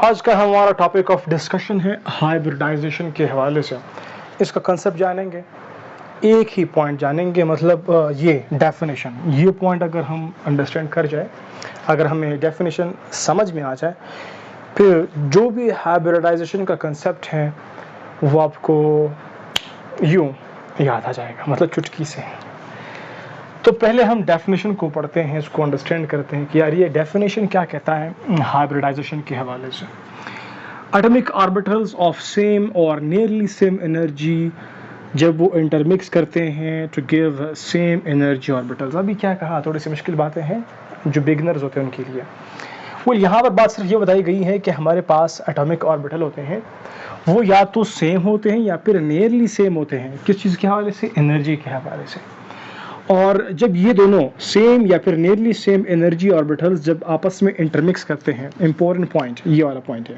आज का हमारा टॉपिक ऑफ डिस्कशन है हाइब्रिडाइजेशन के हवाले से। इसका कंसेप्ट जानेंगे, एक ही पॉइंट जानेंगे, मतलब ये डेफिनेशन, ये पॉइंट अगर हम अंडरस्टैंड कर जाए, अगर हमें डेफिनेशन समझ में आ जाए, फिर जो भी हाइब्रिडाइजेशन का कंसेप्ट है वो आपको यूँ याद आ जाएगा, मतलब चुटकी से। तो पहले हम डेफिनेशन को पढ़ते हैं, इसको अंडरस्टैंड करते हैं कि यार ये डेफिनेशन क्या कहता है हाइब्रिडाइजेशन के हवाले से। एटॉमिक ऑर्बिटल्स ऑफ सेम और नियरली सेम एनर्जी जब वो इंटरमिक्स करते हैं to give same energy orbitals. अभी क्या कहा, थोड़ी सी मुश्किल बातें हैं जो बिगनर्स होते हैं उनके लिए। वो यहाँ पर बात सिर्फ ये बताई गई है कि हमारे पास एटॉमिक ऑर्बिटल होते हैं, वो या तो सेम होते हैं या फिर नियरली सेम होते हैं। किस चीज़ के हवाले से? एनर्जी के हवाले से। और जब ये दोनों सेम या फिर नियरली सेम एनर्जी ऑर्बिटल्स जब आपस में इंटरमिक्स करते हैं, इंपॉर्टेंट पॉइंट ये वाला पॉइंट है,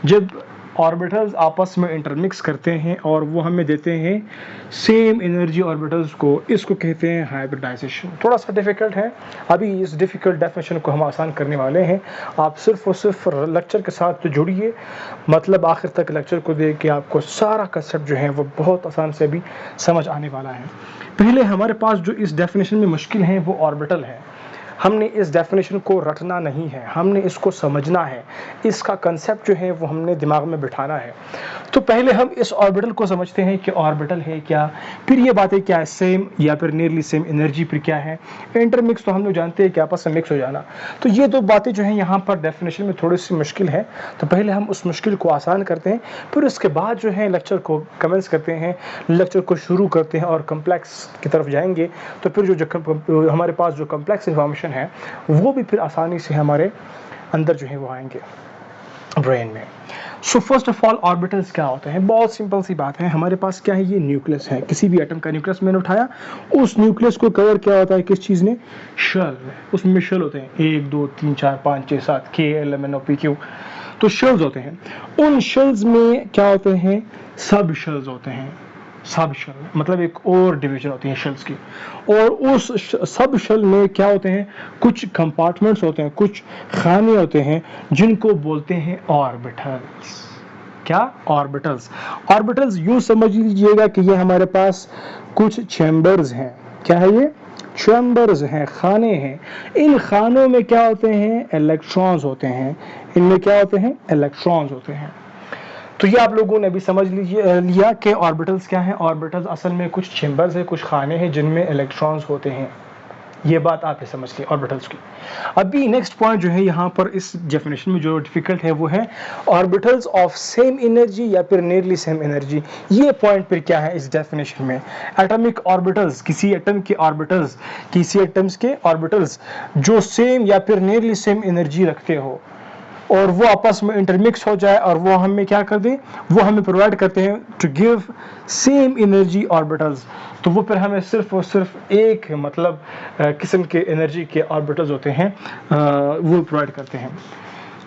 जब ऑर्बिटल्स आपस में इंटरमिक्स करते हैं और वो हमें देते हैं सेम एनर्जी ऑर्बिटल्स को, इसको कहते हैं हाइब्रिडाइजेशन। थोड़ा सा डिफिकल्ट है, अभी इस डिफिकल्ट डेफिनेशन को हम आसान करने वाले हैं। आप सिर्फ और सिर्फ लेक्चर के साथ तो जुड़िए, मतलब आखिर तक लेक्चर को देख के आपको सारा कंसेप्ट जो है वो बहुत आसान से भी समझ आने वाला है। पहले हमारे पास जो इस डेफिनेशन में मुश्किल है वो ऑर्बिटल है। हमने इस डेफिनेशन को रटना नहीं है, हमने इसको समझना है, इसका कंसेप्ट जो है वो हमने दिमाग में बिठाना है। तो पहले हम इस ऑर्बिटल को समझते हैं कि ऑर्बिटल है क्या, फिर ये बातें क्या है, सेम या फिर नियरली सेम एनर्जी, फिर क्या है इंटरमिक्स, तो हम लोग जानते हैं कि आपस में मिक्स हो जाना। तो ये दो बातें जो है यहाँ पर डेफिनेशन में थोड़ी सी मुश्किल है, तो पहले हम उस मुश्किल को आसान करते हैं, फिर उसके बाद जो है लेक्चर को कमेंस करते हैं, लेक्चर को शुरू करते हैं और कम्प्लेक्स की तरफ जाएंगे। तो फिर जो हमारे पास जो कम्प्लेक्स इन्फॉर्मेशन है वो भी फिर आसानी से हमारे अंदर जो है वो आएंगे ब्रेन में। So first of all orbitals क्या होते हैं? बहुत सिंपल सी बात है, हमारे पास क्या है, ये न्यूक्लियस है। किसी भी एटम का न्यूक्लियस मैंने उठाया, उस न्यूक्लियस को कवर क्या होता है, किस चीज़ ने? शेल। उसमें शेल होते हैं 1 2 3 4 5 6 7 KLMNOPQ, तो शेल्स होते हैं। उन शेल्स में क्या होते हैं? सब शेल्स होते हैं। सब शेल मतलब एक और डिवीजन होती है शेल्स की, और उस सब शेल में क्या होते हैं? कुछ कंपार्टमेंट्स होते हैं, कुछ खाने होते हैं जिनको बोलते हैं ऑर्बिटल्स। क्या? ऑर्बिटल्स। ऑर्बिटल्स यूं समझ लीजिएगा कि ये हमारे पास कुछ चैम्बर्स हैं। क्या है ये? चैम्बर्स हैं, खाने हैं। इन खानों में क्या होते हैं? इलेक्ट्रॉन्स होते हैं। इनमें क्या होते हैं? इलेक्ट्रॉन्स होते हैं। तो ये आप लोगों ने अभी समझ लिया कि ऑर्बिटल्स क्या है। ऑर्बिटल्स असल में कुछ चेम्बर्स है, कुछ खाने हैं जिनमें इलेक्ट्रॉन्स होते हैं। ये बात आप समझ ली ऑर्बिटल्स की। अभी नेक्स्ट पॉइंट जो है यहाँ पर इस डेफिनेशन में जो डिफिकल्ट है वो है ऑर्बिटल्स ऑफ सेम एनर्जी या फिर नियरली सेम एनर्जी। ये पॉइंट फिर क्या है इस डेफिनेशन में? एटॉमिक ऑर्बिटल्स, किसी एटम के ऑर्बिटल्स, किसी एटम्स के ऑर्बिटल्स जो सेम या फिर नियरली सेम एनर्जी रखते हो और वो आपस में इंटरमिक्स हो जाए और वो हमें क्या कर दे, वो हमें प्रोवाइड करते हैं to give same energy orbitals. तो वो फिर हमें सिर्फ और सिर्फ एक मतलब किस्म के एनर्जी के ऑर्बिटल्स होते हैं, वो प्रोवाइड करते हैं।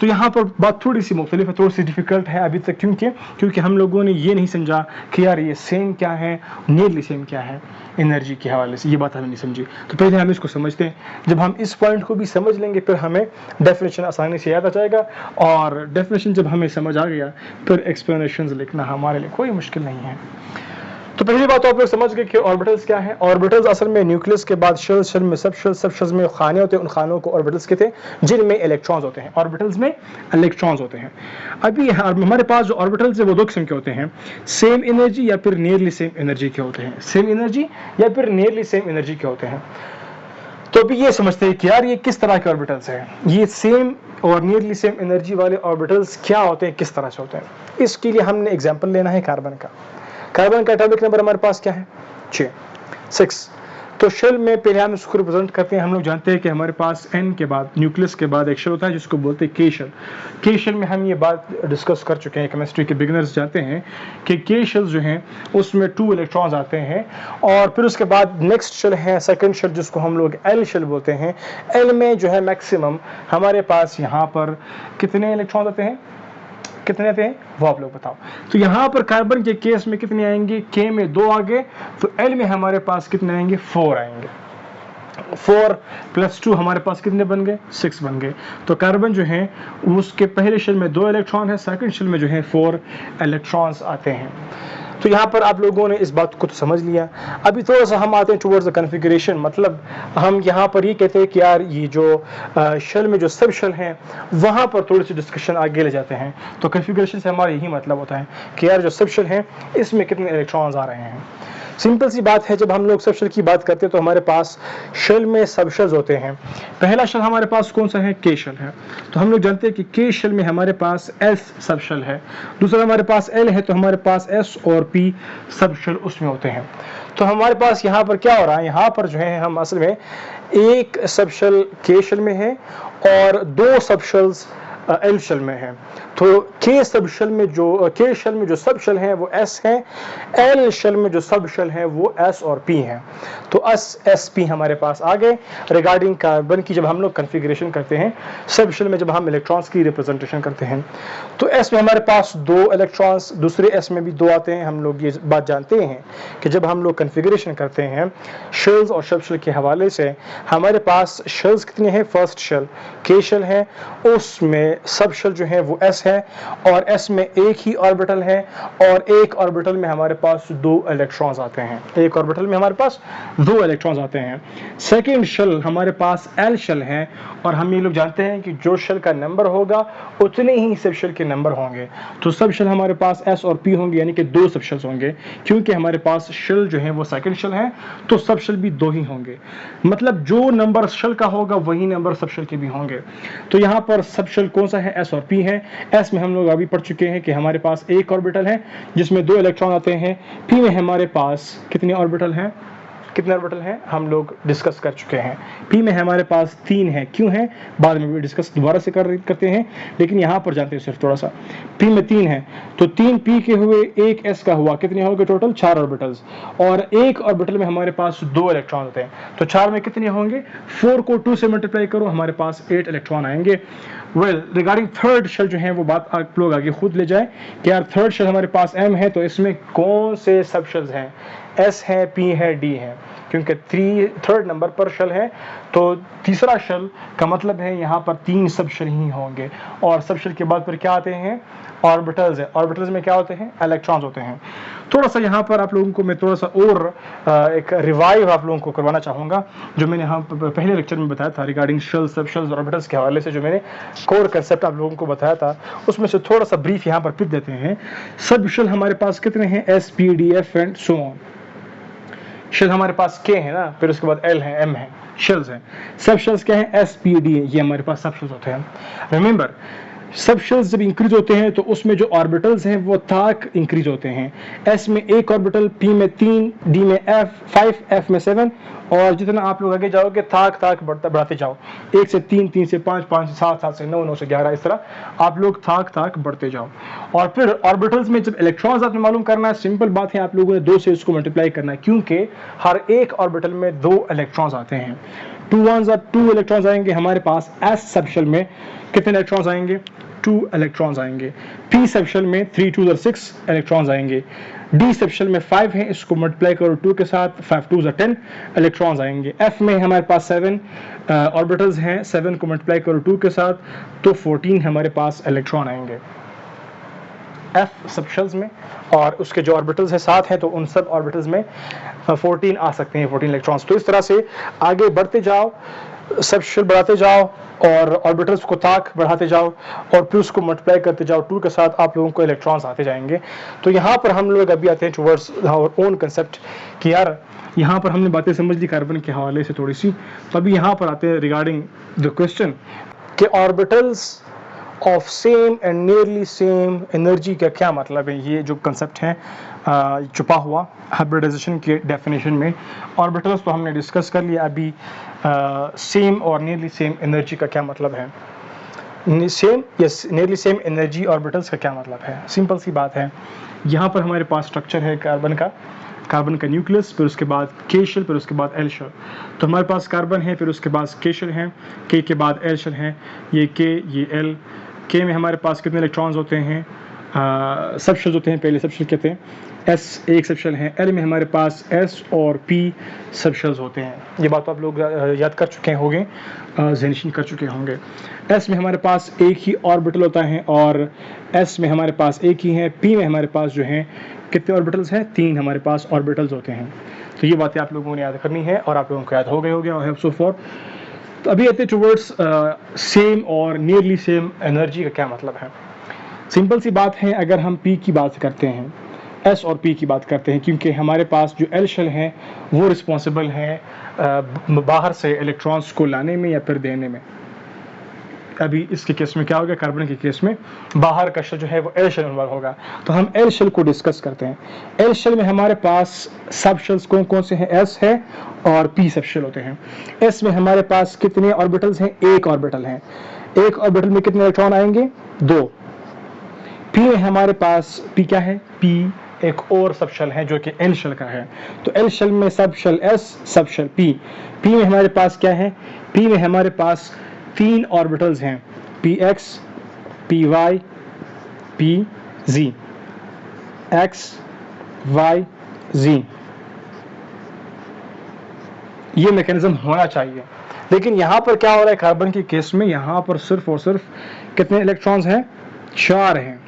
तो यहाँ पर बात थोड़ी सी मुख्तलिफ है, थोड़ी सी डिफिकल्ट है अभी तक, क्योंकि हम लोगों ने ये नहीं समझा कि यार ये सेम क्या है, नियरली सेम क्या है एनर्जी के हवाले से, ये बात हमने नहीं समझी। तो पहले हम इसको समझते हैं। जब हम इस पॉइंट को भी समझ लेंगे फिर हमें डेफिनेशन आसानी से याद आ जाएगा, और डेफिनेशन जब हमें समझ आ गया फिर एक्सप्लेनेशंस लिखना हमारे लिए कोई मुश्किल नहीं है। तो पहली बात तो आप लोग समझ गए कि ऑर्बिटल्स क्या है। ऑर्बिटल्स असल में न्यूक्लियस के बाद शेल, शेल में सब शेल्स में खाने होते हैं, उन खानों को ऑर्बिटल्स कहते हैं जिनमें इलेक्ट्रॉन्स होते हैं। ऑर्बिटल्स में इलेक्ट्रॉन्स होते हैं। अभी हमारे पास जो ऑर्बिटल्स है वो दो किस्म के होते हैं, सेम एनर्जी या फिर नियरली सेम एनर्जी के होते हैं। सेम एनर्जी या फिर नियरली सेम एनर्जी के होते हैं। तो अभी ये समझते हैं कि यार ये किस तरह के ऑर्बिटल्स हैं, ये सेम और नियरली सेम एनर्जी वाले ऑर्बिटल्स क्या होते हैं, किस तरह से होते हैं। इसके लिए हमने एग्जाम्पल लेना है कार्बन का। कार्बन का एटॉमिक नंबर हमारे पास क्या है? 6। तो शेल में पहले हम इसको रिप्रेजेंट करते हैं। हम लोग जानते हैं कि हमारे पास N के बाद, न्यूक्लियस के बाद एक शेल होता है जिसको बोलते हैं के शेल। के शेल में हम ये बात डिस्कस कर चुके हैं, केमिस्ट्री के बिगिनर्स जानते हैं कि के शेल जो हैं उसमें 2 इलेक्ट्रॉन्स आते हैं, और फिर उसके बाद नेक्स्ट शेल है सेकंड शेल जिसको हम लोग L शेल बोलते हैं। L में जो है मैक्सिमम हमारे पास यहाँ पर कितने इलेक्ट्रॉन्स आते हैं, कितने थे वो आप लोग बताओ। तो यहाँ पर कार्बन के केस में कितने आएंगे? K में 2 आ गए, तो L में हमारे पास कितने आएंगे? 4 आएंगे। 4 + 2 हमारे पास कितने बन गए, 6 बन गए। तो कार्बन जो है उसके पहले शेल में 2 इलेक्ट्रॉन है, सेकंड शेल में जो है 4 इलेक्ट्रॉन्स आते हैं। तो यहाँ पर आप लोगों ने इस बात को तो समझ लिया। अभी थोड़ा सा हम आते हैं टुवर्ड्स द कॉन्फ़िगरेशन, मतलब हम यहाँ पर ये कहते हैं कि यार ये जो शेल में जो सब शेल हैं वहाँ पर थोड़ी सी डिस्कशन आगे ले जाते हैं। तो कॉन्फ़िगरेशन से हमारा यही मतलब होता है कि यार जो सब शेल हैं इसमें कितने इलेक्ट्रॉन्स आ रहे हैं। सिंपल सी बात है, जब हम लोग सब शेल की बात करते हैं तो हमारे पास शेल में सब शेल्स होते हैं। पहला शेल हमारे पास कौन सा है, के शेल है। तो हम लोग जानते हैं कि के शेल में हमारे पास एस सब शेल है। दूसरा हमारे पास एल है, तो हमारे पास एस और पी सब शेल उसमें होते हैं। तो हमारे पास यहाँ पर क्या हो रहा है, यहाँ पर जो है हम असल में एक सब शेल के शेल में है और 2 सब शेल्स एल शेल में है। तो के सब शेल में जो के शेल में जो सब शेल हैं वो एस हैं, एल शेल में जो सब शेल हैं वो एस और पी हैं। तो एस पी हमारे पास आ गए। रिगार्डिंग कार्बन की जब हम लोग कॉन्फ़िगरेशन करते हैं सब शेल में, जब हम इलेक्ट्रॉन्स की रिप्रेजेंटेशन करते हैं तो एस में हमारे पास 2 इलेक्ट्रॉन्स, दूसरे एस में भी 2 आते हैं। हम लोग ये बात जानते हैं कि जब हम लोग कॉन्फ़िगरेशन करते हैं शेल्स और सब शेल के हवाले से, हमारे पास शेल्स कितने हैं, फर्स्ट शेल के शेल है, उसमें सब शेल जो है वो एस है और एस में एक ही ऑर्बिटल है और एक ऑर्बिटल में हमारे पास 2 इलेक्ट्रॉन्स आते हैं। एक ऑर्बिटल में हमारे पास 2 इलेक्ट्रॉन्स आते हैं। सेकंड शेल हमारे पास एल शेल है और हम ये लोग जानते हैं कि जो शेल का नंबर होगा उतने ही सब शेल के नंबर होंगे। तो सब शेल हमारे पास एस और पी होंगे, यानी कि 2 सब शेल्स होंगे। क्योंकि हमारे पास शेल जो है वो सेकंड शेल है तो सब शेल भी 2 ही होंगे। मतलब जो नंबर शेल का होगा वही नंबर सब शेल के भी होंगे। तो यहाँ पर सब शेल कौन सा है, एस और पी है। एस में हम लोग अभी पढ़ चुके हैं कि हमारे पास एक ऑर्बिटल है जिसमें 2 इलेक्ट्रॉन आते हैं। पी में हमारे पास कितने ऑर्बिटल हैं, कितने ऑर्बिटल हैं हम लोग डिस्कस कर चुके हैं। पी में हमारे पास 3 है, क्यों है बाद में भी डिस्कस दोबारा से करते हैं, लेकिन यहाँ पर जानते हैं सिर्फ थोड़ा सा। पी में 3 है तो 3 पी के हुए, 1 एस का हुआ, कितने हो गए टोटल 4 ऑर्बिटल्स। और एक ऑर्बिटल में हमारे पास 2 इलेक्ट्रॉन होते हैं तो 4 में कितने होंगे, 4 को 2 से मल्टीप्लाई करो, हमारे पास 8 इलेक्ट्रॉन आएंगे। वेल रिगार्डिंग थर्ड शेल जो है वो बात आप लोग आगे खुद ले जाए कि यार थर्ड शेल हमारे पास एम है तो इसमें कौन से सब शेल्स हैं, एस है, पी है, डी है। क्योंकि थर्ड नंबर पर शेल है तो तीसरा शेल का मतलब है यहाँ पर 3 सब शेल ही होंगे। और सब शेल के बाद फिर क्या आते हैं, ऑर्बिटल्स है। ऑर्बिटल्स में क्या होते हैं, इलेक्ट्रॉन्स होते हैं। थोड़ा सा यहाँ पर आप लोगों को मैं थोड़ा सा और एक रिवाइव आप लोगों को करवाना चाहूँगा, जो मैंने यहाँ पहले लेक्चर में बताया था रिगार्डिंग शेल्स, सब शेल्स, ऑर्बिटल्स के हवाले से जो मैंने कोर कंसेप्ट आप लोगों को बताया था उसमें से थोड़ा सा ब्रीफ यहाँ पर पिक देते हैं। सब शेल हमारे पास कितने हैं, S, P, D, F and so on. Shell हमारे पास के है ना, फिर उसके बाद एल है, एम है, शेल्स हैं। सब शेल्स क्या है, एस, पी, डी, ये हमारे पास सब शेल्स होते हैं। रिमेंबर सब शेल्स जब इंक्रीज होते हैं तो उसमें जो ऑर्बिटल्स हैं वो ताक इंक्रीज होते हैं। एस में 1 ऑर्बिटल, पी में 3, डी में 5, एफ में 7 और जितना आप लोग आगे जाओगे ताक बढ़ाते जाओ, 1 से 3, 3 से 5, 5 से 7, 7 से 9, 9 से 11, इस तरह आप लोग ताक बढ़ते जाओ। और फिर ऑर्बिटल्स में जब इलेक्ट्रॉन्स आपने मालूम करना है, सिंपल बात है, आप लोगों ने 2 से इसको मल्टीप्लाई करना है क्योंकि हर एक ऑर्बिटल में 2 इलेक्ट्रॉन्स आते हैं। 2 1s और 2 इलेक्ट्रॉन्स आएंगे हमारे पास। एस सब शेल में कितने इलेक्ट्रॉन्स आएंगे, 2 इलेक्ट्रॉन्स आएंगे। पी सब शेल में 3 2s और 6 इलेक्ट्रॉन्स आएंगे। डी सब शेल में 5 है, इसको मल्टीप्लाई करो 2 के साथ, 5 2s और 10 इलेक्ट्रॉन्स आएंगे। एफ में हमारे पास 7 ऑर्बिटल्स हैं, 7 को मल्टीप्लाई करो 2 के साथ तो 14 हमारे पास इलेक्ट्रॉन आएंगे एफ सब शेल्स में। और उसके जो ऑर्बिटल्स है 7 हैं तो उन सब ऑर्बिटल्स में 14 आ सकते हैं, 14 इलेक्ट्रॉन्स। तो इस तरह से आगे बढ़ते जाओ, सब शेल बढ़ाते जाओ और ऑर्बिटल्स को ताक बढ़ाते जाओ और फिर उसको मल्टीप्लाई करते जाओ 2 के साथ, आप लोगों को इलेक्ट्रॉन्स आते जाएंगे। तो यहाँ पर हम लोग अभी आते हैं टुवर्ड्स आवर ओन कंसेप्ट कि यार यहाँ पर हमने बातें समझ ली कार्बन के हवाले से थोड़ी सी। तो अभी यहाँ पर आते हैं रिगार्डिंग द क्वेश्चन कि orbitals of same and nearly same energy का क्या मतलब है। ये जो कंसेप्ट है छुपा हुआ हाइब्रिडाइजेशन के डेफिनेशन में। ऑर्बिटल्स तो हमने डिस्कस कर लिया अभी, सेम और नियरली सेम एनर्जी का क्या मतलब है। Same yes, nearly same energy orbitals का क्या मतलब है, सिंपल सी बात है। यहाँ पर हमारे पास स्ट्रक्चर है कार्बन का न्यूक्लियस, फिर उसके बाद के शेल, फिर उसके बाद एल शेल। तो हमारे पास कार्बन है, फिर उसके बाद के शेल है, के बाद एल शेल है, ये के ये एल। के में हमारे पास कितने इलेक्ट्रॉन्स होते हैं, सबशेल्स होते हैं, पहले सबशेल कहते हैं, एस एक सबशेल है, एल में हमारे पास एस और पी सबशेल्स होते हैं। ये बात तो आप लोग याद कर चुके होंगे, ज़हनशीन कर चुके होंगे। एस में हमारे पास एक ही ऑर्बिटल होता है और एस में हमारे पास एक ही है। पी में हमारे पास जो है कितने ऑर्बिटल्स हैं? 3 हमारे पास ऑर्बिटल्स होते हैं। तो ये बातें आप लोगों ने याद करनी है और आप लोगों को याद हो गए होंगे, आई होप सो फॉर। तो अभी आते टुवर्ड्स सेम और नियरली सेम एनर्जी का क्या मतलब है। सिंपल सी बात है, अगर हम पी की बात करते हैं, एस और पी की बात करते हैं, क्योंकि हमारे पास जो एल शेल हैं वो रिस्पॉन्सिबल हैं बाहर से इलेक्ट्रॉन्स को लाने में या फिर देने में। अभी इसके केस में क्या होगा, कार्बन के केस में बाहर का शेल जो है वो एल शेल इन्वॉल्व होगा। तो हम एल शेल को डिस्कस करते हैं। एल शेल में हमारे पास सब शेल्स कौन कौन से हैं? एस है और पी सब शेल होते हैं। एस में हमारे पास कितने ऑर्बिटल्स हैं? एक ऑर्बिटल है। एक ऑर्बिटल में कितने इलेक्ट्रॉन आएंगे? 2। पी में हमारे पास, पी क्या है? पी एक और सब शेल है जो कि एल शेल का है। तो एल शेल में sub shell S, sub shell P. P में हमारे पास क्या है? पी में हमारे पास 3 ऑर्बिटल्स हैं, P X, P Y, P Z, X Y Z. ये मैकेनिज्म होना चाहिए, लेकिन यहां पर क्या हो रहा है कार्बन के केस में? यहां पर सिर्फ और सिर्फ कितने इलेक्ट्रॉन्स हैं? 4 हैं।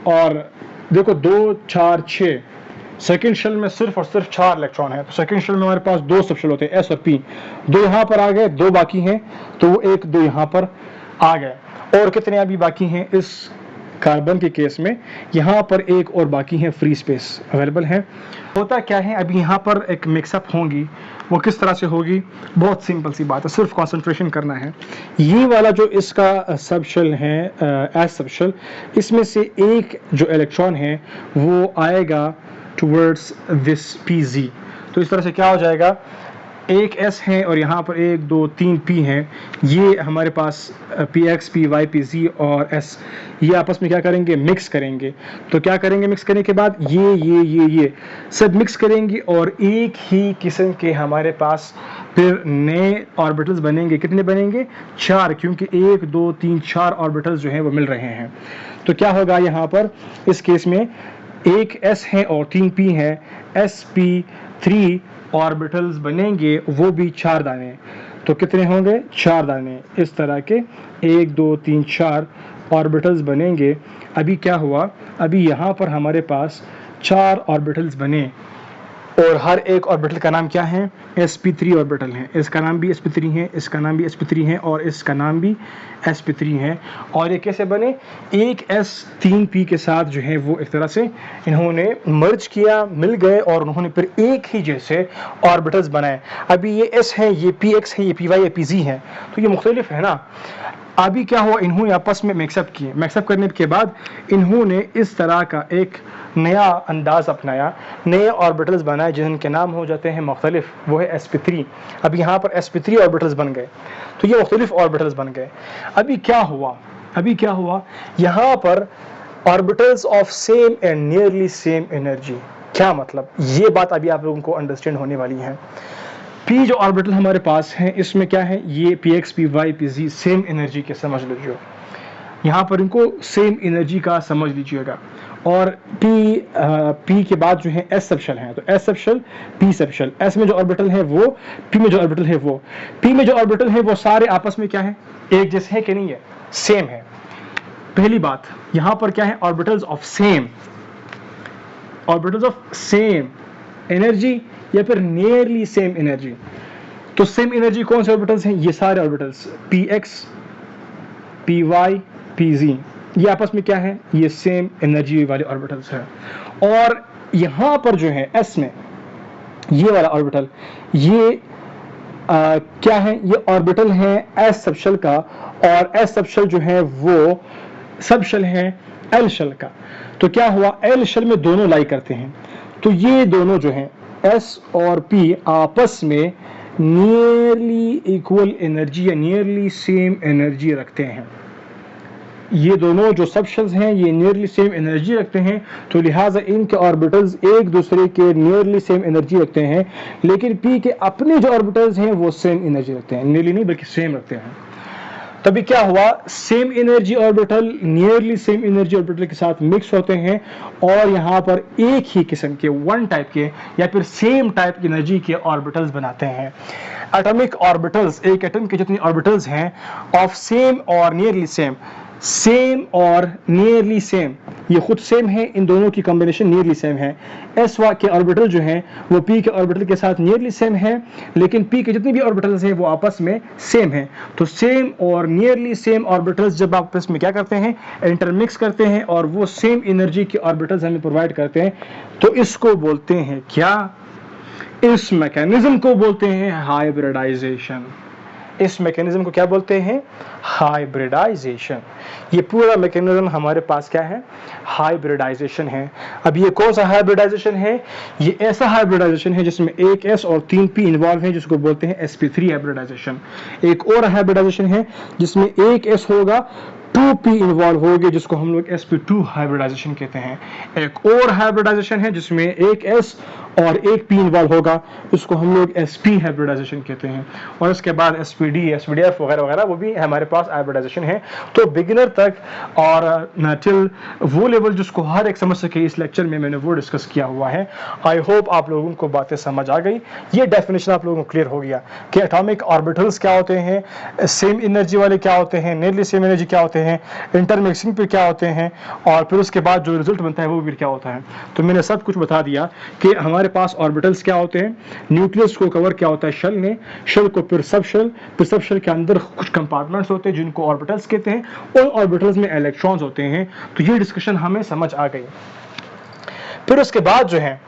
और देखो 2 4 6, सेकेंड शेल में सिर्फ और सिर्फ 4 इलेक्ट्रॉन है। तो सेकेंड शेल में हमारे पास 2 सब शेल होते हैं, एस और पी। 2 यहाँ पर आ गए, 2 बाकी हैं, तो वो 1 2 यहाँ पर आ गए। और कितने अभी बाकी हैं इस कार्बन के केस में? यहाँ पर 1 और बाकी है, फ्री स्पेस अवेलेबल है। होता क्या है, अभी यहाँ पर एक मिक्सअप होंगी, वो किस तरह से होगी? बहुत सिंपल सी बात है, सिर्फ कंसंट्रेशन करना है। ये वाला जो इसका सब शेल है, एस सब शेल, इसमें से एक जो इलेक्ट्रॉन है वो आएगा टुवर्ड्स दिस पी। तो इस तरह से क्या हो जाएगा, एक एस है और यहाँ पर 1 2 3 पी हैं। ये हमारे पास P X, P Y, P Z और एस, ये आपस में क्या करेंगे? मिक्स करेंगे। तो क्या करेंगे मिक्स करने के बाद? ये सब मिक्स करेंगे और एक ही किस्म के हमारे पास फिर नए ऑर्बिटल्स बनेंगे। कितने बनेंगे? 4, क्योंकि 1 2 3 4 ऑर्बिटल्स जो हैं वो मिल रहे हैं। तो क्या होगा यहाँ पर इस केस में? एक एस है और 3 पी है, sp3 ऑर्बिटल्स बनेंगे, वो भी 4 दाने। तो कितने होंगे? 4 दाने। इस तरह के 1 2 3 4 ऑर्बिटल्स बनेंगे। अभी क्या हुआ, अभी यहाँ पर हमारे पास 4 ऑर्बिटल्स बने और हर एक ऑर्बिटल का नाम क्या है? sp3 ऑर्बिटल है। इसका नाम भी sp3 है, इसका नाम भी sp3 है और इसका नाम भी sp3 है। और ये कैसे बने? एक s 3 p के साथ जो है वो एक तरह से इन्होंने मर्ज किया, मिल गए और उन्होंने फिर एक ही जैसे ऑर्बिटल्स बनाए। अभी ये s है, ये px है, ये py, ये pz है, तो ये मुख्तलिफ है ना। अभी क्या हुआ, इन्होंने आपस में मिक्सअप किए। मिक्सअप करने के बाद इन्होंने इस तरह का एक नया अंदाज अपनाया, नए ऑर्बिटल्स बनाए जिनके नाम हो जाते हैं मुख्तलिफ, वो है sp3। अब यहाँ पर sp3 ऑर्बिटल्स बन गए, तो ये मुख्तलिफ ऑर्बिटल्स बन गए। अभी क्या हुआ, यहाँ पर orbitals of same and nearly same energy. क्या मतलब? ये बात अभी आप लोगों को अंडरस्टैंड होने वाली है। पी जो ऑर्बिटल हमारे पास है, इसमें क्या है? ये P X, P Y, P Z same energy के समझ लीजिए। यहाँ पर इनको सेम एनर्जी का समझ लीजिएगा। और पी के बाद जो है एस सब शेल है, तो S sub shell, P sub shell. S में जो ऑर्बिटल है वो, पी में जो ऑर्बिटल है वो, पी में जो ऑर्बिटल है वो सारे आपस में क्या है? एक जैसे है कि नहीं है? सेम है। पहली बात, यहाँ पर क्या है? ऑर्बिटल्स ऑफ सेम एनर्जी या फिर नियरली सेम एनर्जी। तो सेम एनर्जी कौन से ऑर्बिटल्स हैं? ये सारे orbitals P X, P Y, P Z, ये आपस में क्या है? ये सेम एनर्जी वाले ऑर्बिटल्स हैं। और यहाँ पर जो है एस में ये वाला ऑर्बिटल, ये क्या है? ये ऑर्बिटल है एस सब शेल का, और एस सब शेल जो है वो सब शेल है एल शेल का। तो क्या हुआ, एल शेल में दोनों लाई करते हैं, तो ये दोनों जो हैं एस और पी आपस में नियरली इक्वल एनर्जी या नियरली सेम एनर्जी रखते हैं। ये दोनों जो सब शेल्स हैं ये नियरली सेम एनर्जी रखते हैं, तो लिहाजा इनके ऑर्बिटल्स एक दूसरे के नियरली सेम एनर्जी रखते हैं। लेकिन पी के अपने जो ऑर्बिटल्स हैं वो सेम एनर्जी रखते हैं, नियरली नहीं बल्कि सेम रखते हैं। तभी क्या हुआ, same energy orbital nearly same energy orbital के साथ मिक्स होते हैं और यहाँ पर एक ही किस्म के वन टाइप के या फिर सेम टाइप की एनर्जी के ऑर्बिटल्स बनाते हैं। एटॉमिक ऑर्बिटल्स, एक एटम के जितनी ऑर्बिटल्स हैं ऑफ सेम और नियरली सेम, सेम और नियरली सेम, ये खुद सेम है, इन दोनों की कॉम्बिनेशन नियरली सेम है। एस के ऑर्बिटल जो हैं वो पी के ऑर्बिटल के साथ नियरली सेम है, लेकिन पी के जितनी भी ऑर्बिटल्स हैं वो आपस में सेम है। तो सेम और नियरली सेम ऑर्बिटल्स जब आपस में क्या करते हैं, इंटरमिक्स करते हैं और वो सेम एनर्जी के ऑर्बिटल्स हमें प्रोवाइड करते हैं, तो इसको बोलते हैं क्या, इस मैकेनिज्म को बोलते हैं हाइब्रिडाइजेशन। इस मैकेनिज्म को क्या बोलते हैं, हाइब्रिडाइजेशन। ये पूरा मैकेनिज्म हमारे पास क्या है, हाइब्रिडाइजेशन है। अब ये कौन सा हाइब्रिडाइजेशन है, ये ऐसा हाइब्रिडाइजेशन है जिसमें एक एस और 3 पी इन्वॉल्व है, जिसको बोलते हैं sp3 हाइब्रिडाइजेशन। एक और हाइब्रिडाइजेशन है जिसमें एक एस होगा, 2p इन्वॉल्व होगी, जिसको हम लोग sp2 हाइब्रिडाइजेशन कहते हैं। एक और हाइब्रिडाइजेशन है जिसमें एक s और एक p इन्वॉल्व होगा, इसको हम लोग sp हाइब्रिडाइजेशन कहते हैं। और इसके बाद spd, sbdf वगैरह वगैरह वो भी हमारे पास हाइब्रिडाइजेशन है। तो बिगिनर तक और टिल वो लेवल जिसको हर एक समझ सके, इस लेक्चर में मैंने वो डिस्कस किया हुआ है। आई होप आप लोगों को बातें समझ आ गई, ये डेफिनेशन आप लोगों को क्लियर हो गया कि एटॉमिक ऑर्बिटल्स क्या होते हैं, सेम एनर्जी वाले क्या होते हैं, नियरली सेम एनर्जी क्या होते हैं, इंटरमिक्सिंग पे क्या होते हैं, और फिर उसके बाद जो रिजल्ट बनता है वो भी क्या होता है। तो मैंने सब कुछ बता दिया कि हमारे पास ऑर्बिटल्स क्या होते हैं, न्यूक्लियस को कवर क्या होता है शेल ने, शेल को फिर सब शेल के अंदर कुछ कंपार्टमेंट्स होते हैं जिनको ऑर्बिटल्स कहते हैं, और ऑर्बिटल्स में इलेक्ट्रॉन्स होते हैं। तो ये डिस्कशन हमें समझ आ गई। फिर उसके बाद जो है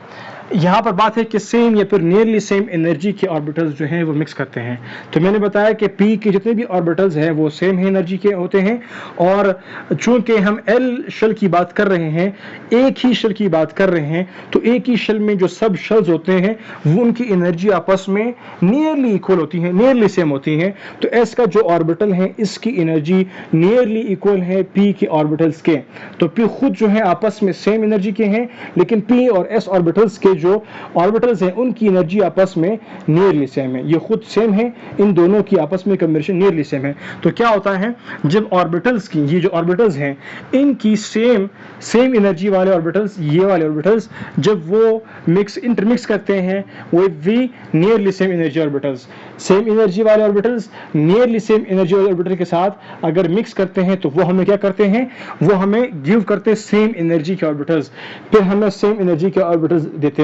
यहाँ पर बात है कि सेम या फिर नियरली सेम एनर्जी के ऑर्बिटल्स जो हैं वो मिक्स करते हैं। तो मैंने बताया कि पी के जितने भी ऑर्बिटल्स हैं वो सेम ही एनर्जी के होते हैं, और चूंकि हम एल शेल की बात कर रहे हैं, एक ही शेल की बात कर रहे हैं, तो एक ही शेल में जो सब शेल्स होते हैं वो उनकी एनर्जी आपस में नियरली इक्वल होती है, नियरली सेम होती हैं। तो एस का जो ऑर्बिटल है इसकी एनर्जी नियरली इक्वल है पी के ऑर्बिटल्स के। तो पी खुद जो है आपस में सेम एनर्जी के हैं, लेकिन पी और एस ऑर्बिटल्स के जो ऑर्बिटल्स हैं उनकी एनर्जी आपस में नियरली सेम है। ये खुद सेम है, इन दोनों की आपस में कॉम्बिनेशन नियरली सेम है। तो क्या होता है, जब ऑर्बिटल्स की, ये जो ऑर्बिटल्स हैं इनकी सेम एनर्जी वाले ऑर्बिटल्स, ये वाले ऑर्बिटल्स जब वो इंटरमिक्स करते हैं with the nearly same energy orbitals, same energy वाले orbitals nearly same energy orbital के साथ अगर मिक्स करते हैं तो वो हमें क्या करते हैं, वो हमें गिव करते हैं सेम एनर्जी के ऑर्बिटल्स, फिर हमें सेम एनर्जी के ऑर्बिटल्स देते हैं।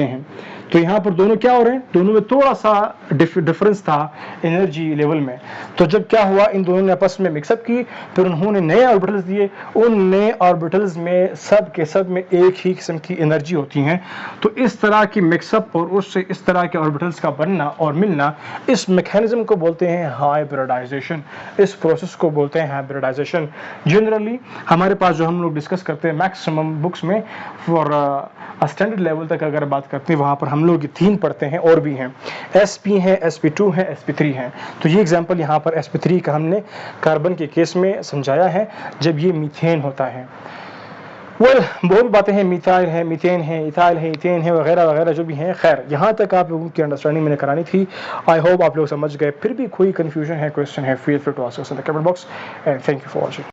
तो यहाँ पर दोनों क्या हो रहे हैं, दोनों में थोड़ा सा डिफरेंस था एनर्जी लेवल में। तो जब क्या हुआ, इन दोनों ने आपस में मिक्सअप की, फिर उन्होंने नए ऑर्बिटल्स दिए, उन नए ऑर्बिटल्स में सब के सब में एक ही किस्म की एनर्जी होती हैं। तो इस तरह की मिक्सअप और उससे इस तरह के ऑर्बिटल्स का बनना और मिलना, इस मैकेनिज्म को बोलते हैं हाइब्रिडाइजेशन। इस प्रोसेस को बोलते हैं हाइब्रिडाइजेशन। जनरली हमारे पास जो हम लोग डिस्कस करते हैं मैक्सिमम बुक्स में फॉर स्टैंडर्ड लेवल तक अगर बात करते हैं, वहाँ पर हम लोग 3 पढ़ते हैं, और भी हैं, sp है, sp2 है, sp3 है। तो ये एग्जांपल यहाँ पर sp3 का हमने कार्बन के केस में समझाया है, जब ये मीथेन होता है। बहुत बातें हैं, मिथाइल है, मीथेन है, इथाइल है, इथेन है, वगैरह वगैरह जो भी हैं। खैर, यहाँ तक आप लोगों की अंडरस्टैंडिंग मैंने करानी थी। आई होप आप लोग समझ गए। फिर भी कोई कन्फ्यूजन है, क्वेश्चन है, feel free to ask us in the comment box, and thank you for watching.